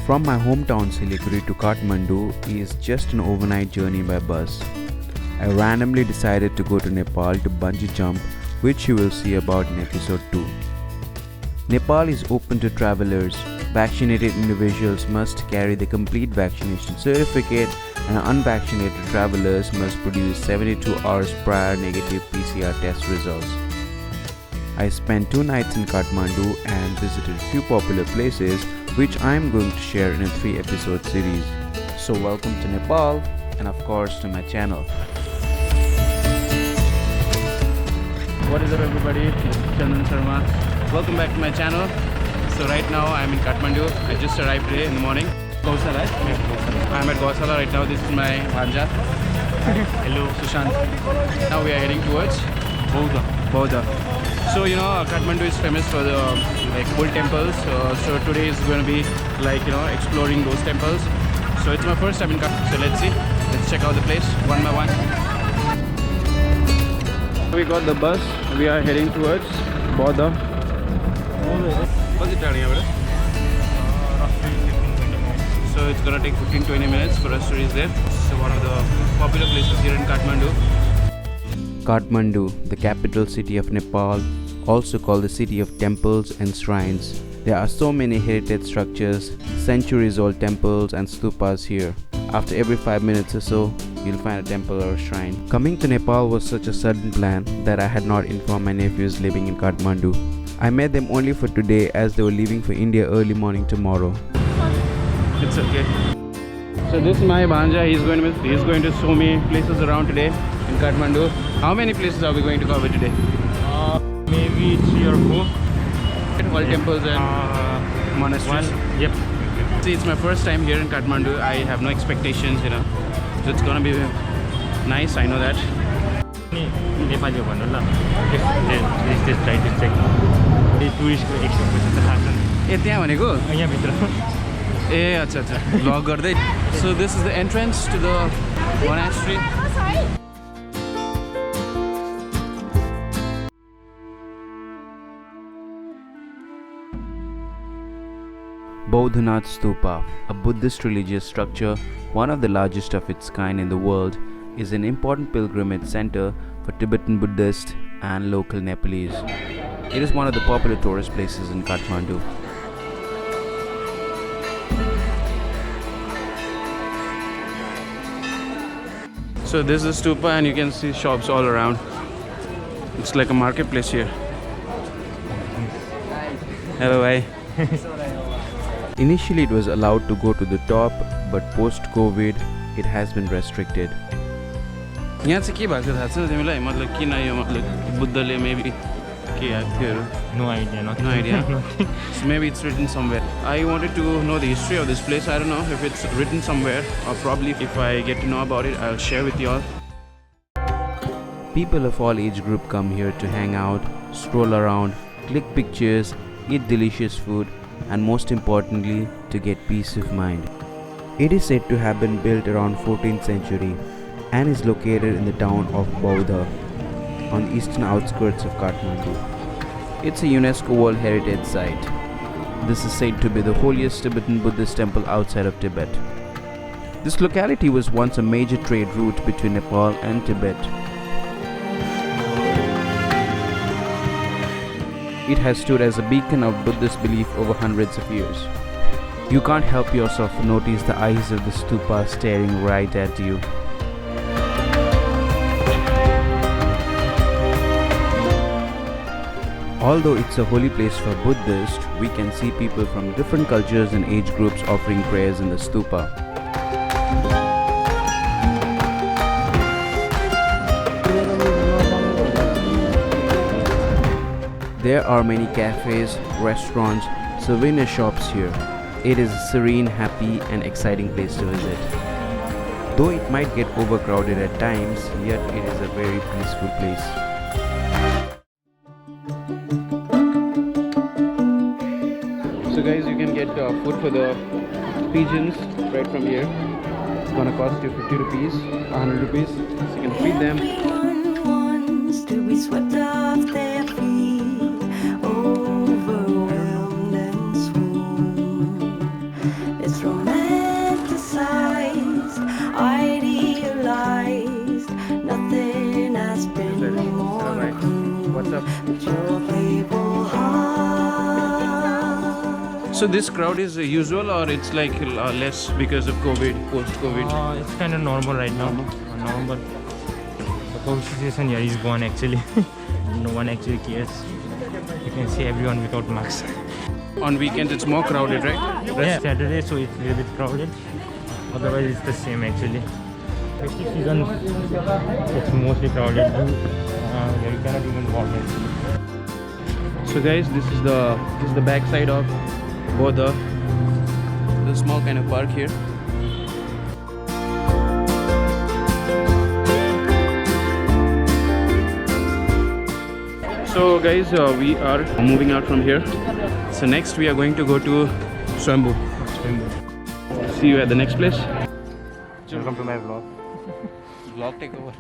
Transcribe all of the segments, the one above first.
From my hometown Siliguri to Kathmandu is just an overnight journey by bus. I randomly decided to go to Nepal to bungee jump, which you will see about in episode 2. Nepal is open to travelers. Vaccinated individuals must carry the complete vaccination certificate and unvaccinated travelers must produce 72 hours prior negative PCR test results. I spent 2 nights in Kathmandu and visited a few popular places which I am going to share in a 3-episode series. So welcome to Nepal and of course to my channel. What is up everybody, this is Chandan Sharma. Welcome back to my channel. So right now I am in Kathmandu. I just arrived today in the morning. Gausala, right? I am at Gausala right now. This is my bhanja. Hello, Sushan. Now we are heading towards Boudhanath. So you know Kathmandu is famous for the bull temples. So today is going to be exploring those temples. So it's my first time in Kathmandu. So let's see. Let's check out the place one by one. We got the bus. We are heading towards Boudhanath. What's it turning over? So it's gonna take 15-20 minutes for us to reach there. So one of the popular places here in Kathmandu. Kathmandu, the capital city of Nepal, also called the city of temples and shrines. There are so many heritage structures, centuries-old temples and stupas here. After every 5 minutes or so, you'll find a temple or a shrine. Coming to Nepal was such a sudden plan that I had not informed my nephews living in Kathmandu. I met them only for today as they were leaving for India early morning tomorrow. It's okay. So this is my bhanja. He's going to show me places around today in Kathmandu. How many places are we going to cover today? Maybe 3 or 4. All temples and monasteries. Yep. See, it's my first time here in Kathmandu. I have no expectations, you know. So it's gonna be nice. I know that. Nepali भन्नु ल this try to check the tourist expectation त थाहा छ ए त्यहाँ भनेको यहाँ भित्र ए अच्छा अच्छा vlog गर्दै. So this is the entrance to the monastery. Boudhanath Stupa, a Buddhist religious structure, one of the largest of its kind in the world, is an important pilgrimage center for Tibetan Buddhists and local Nepalese. It is one of the popular tourist places in Kathmandu. So this is stupa and you can see shops all around. It's like a marketplace here. Hello, bye. Initially it was allowed to go to the top, but post-COVID it has been restricted. यहाँ चाहिँ के भएको थाहा छ तिमीलाई मतलब किन यो मतलब बुद्धले मेबी के आख्योहरु no idea not no idea so maybe it's written somewhere. I wanted to know the history of this place. I don't know if it's written somewhere or probably if I get to know about it I'll share with you all. People of all age group come here to hang out, stroll around, click pictures, eat delicious food and most importantly to get peace of mind. It is said to have been built around 14th century and is located in the town of Boudhanath on the eastern outskirts of Kathmandu. It's a UNESCO World Heritage Site. This is said to be the holiest Tibetan Buddhist temple outside of Tibet. This locality was once a major trade route between Nepal and Tibet. It has stood as a beacon of Buddhist belief over hundreds of years. You can't help yourself to notice the eyes of the stupa staring right at you. Although it's a holy place for Buddhists, we can see people from different cultures and age groups offering prayers in the stupa. There are many cafes, restaurants, souvenir shops here. It is a serene, happy and exciting place to visit. Though it might get overcrowded at times, yet it is a very peaceful place. So guys, you can get food for the pigeons right from here. It's gonna cost you 50 rupees, 100 rupees. So you can feed them. Everyone wants to be swept off their feet, overwhelmed and swooned. It's romanticized, idealized. Nothing has been more cruel. What's up? But your playful heart. So this crowd is usual, or it's like less because of COVID, post-COVID? It's kind of normal right now. Normal. The COVID situation here is gone actually. No one actually cares. You can see everyone without masks. On weekends it's more crowded, right? Yeah, Saturday, so it's a little bit crowded. Otherwise, it's the same actually. Festive season, it's mostly crowded. You cannot even walk actually. So guys, this is the back side of Bodha. The small kind of park here. So guys, we are moving out from here. So next we are going to go to Swambhu. See you at the next place. Welcome to my vlog. Vlog take over.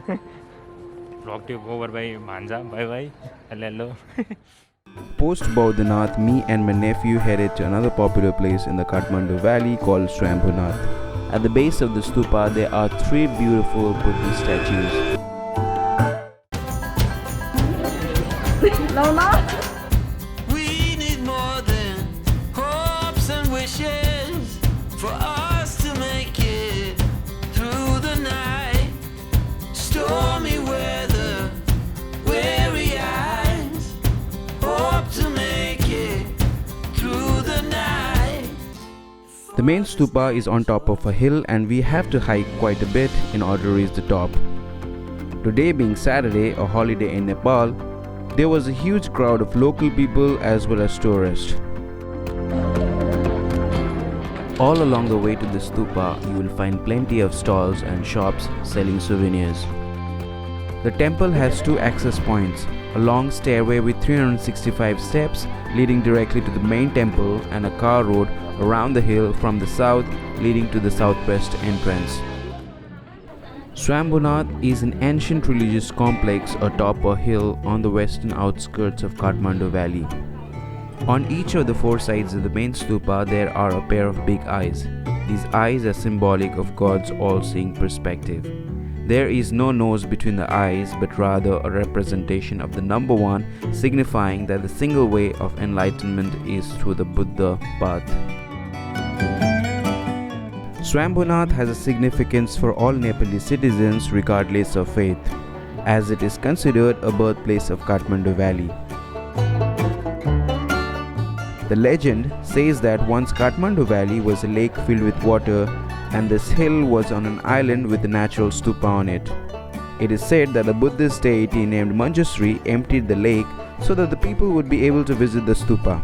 Vlog take over by Manja. Bye bye. Hello. Post Boudhanath, me and my nephew headed to another popular place in the Kathmandu valley called Shrampunath. At the base of the stupa, there are 3 beautiful Buddhist statues. We need more than hopes and wishes for us to make it through the night. Stormy weather, weary eyes, hope to make it through the night. The main stupa is on top of a hill and we have to hike quite a bit in order to reach the top. Today being Saturday, a holiday in Nepal, there was a huge crowd of local people as well as tourists. All along the way to the stupa, you will find plenty of stalls and shops selling souvenirs. The temple has 2 access points, a long stairway with 365 steps leading directly to the main temple and a car road around the hill from the south leading to the southwest entrance. Swambhunath is an ancient religious complex atop a hill on the western outskirts of Kathmandu valley. On each of the 4 sides of the main stupa there are a pair of big eyes. These eyes are symbolic of God's all-seeing perspective. There is no nose between the eyes but rather a representation of the number 1, signifying that the single way of enlightenment is through the Buddha path. Swambhunath has a significance for all Nepali citizens regardless of faith, as it is considered a birthplace of Kathmandu valley. The legend says that once Kathmandu valley was a lake filled with water and this hill was on an island with a natural stupa on it. It is said that a Buddhist deity named Manjusri emptied the lake so that the people would be able to visit the stupa.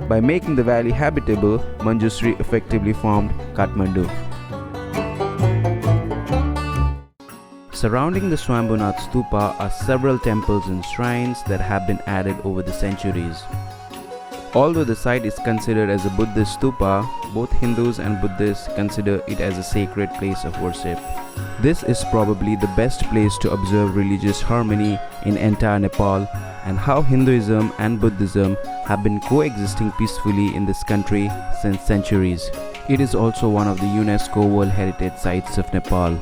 By making the valley habitable, Manjusri effectively formed Kathmandu. Surrounding the Swambhunath stupa are several temples and shrines that have been added over the centuries. Although the site is considered as a Buddhist stupa, both Hindus and Buddhists consider it as a sacred place of worship. This is probably the best place to observe religious harmony in entire Nepal and how Hinduism and Buddhism have been coexisting peacefully in this country since centuries. It is also one of the UNESCO World Heritage Sites of Nepal.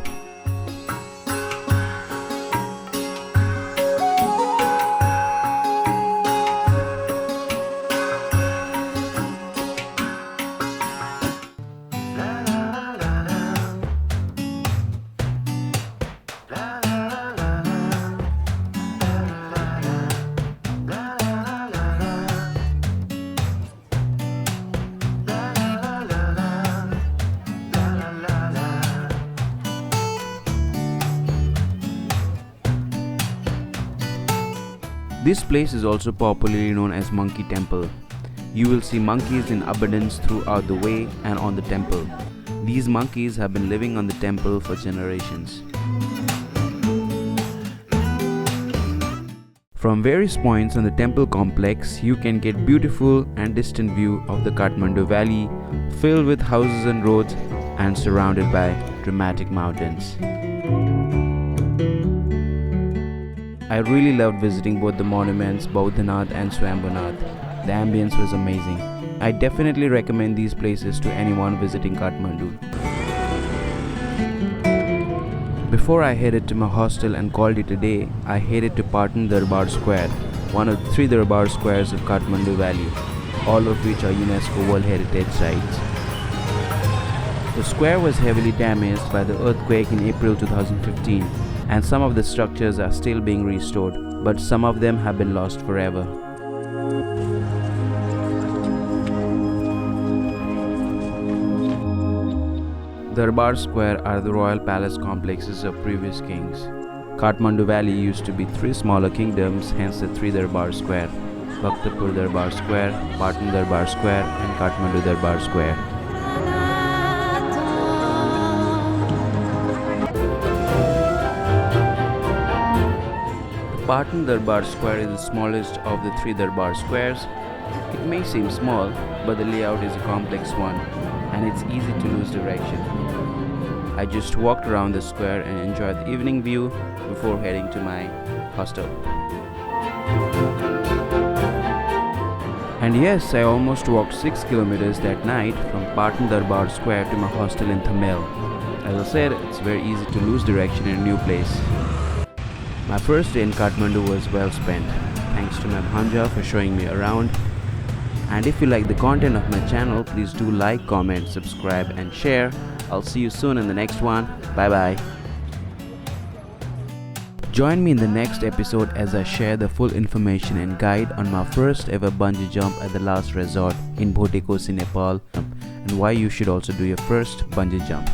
This place is also popularly known as Monkey Temple. You will see monkeys in abundance throughout the way and on the temple. These monkeys have been living on the temple for generations. From various points on the temple complex, you can get beautiful and distant view of the Kathmandu Valley, filled with houses and roads and surrounded by dramatic mountains. I really loved visiting both the monuments, Boudhanath and Swambhunath. The ambience was amazing. I definitely recommend these places to anyone visiting Kathmandu. Before I headed to my hostel and called it a day, I headed to Parton Darbar Square, one of the 3 Darbar squares of Kathmandu Valley, all of which are UNESCO World Heritage Sites. The square was heavily damaged by the earthquake in April 2015, and some of the structures are still being restored, but some of them have been lost forever. Darbar Square are the royal palace complexes of previous kings. Kathmandu Valley used to be 3 smaller kingdoms, hence the 3 Darbar Square: Bhaktapur Darbar Square, Parton Darbar Square and Kathmandu Darbar Square. The Parton Darbar Square is the smallest of the 3 Darbar Squares. It may seem small, but the layout is a complex one and it's easy to lose direction. I just walked around the square and enjoyed the evening view before heading to my hostel. And yes, I almost walked 6 kilometers that night from Parton Darbar Square to my hostel in Tamil. As I said, it's very easy to lose direction in a new place. My first day in Kathmandu was well spent. Thanks to my bhanja for showing me around. And if you like the content of my channel, please do like, comment, subscribe and share. I'll see you soon in the next one. Bye bye. Join me in the next episode as I share the full information and guide on my first ever bungee jump at the last resort in Boudhanath, Nepal, and why you should also do your first bungee jump.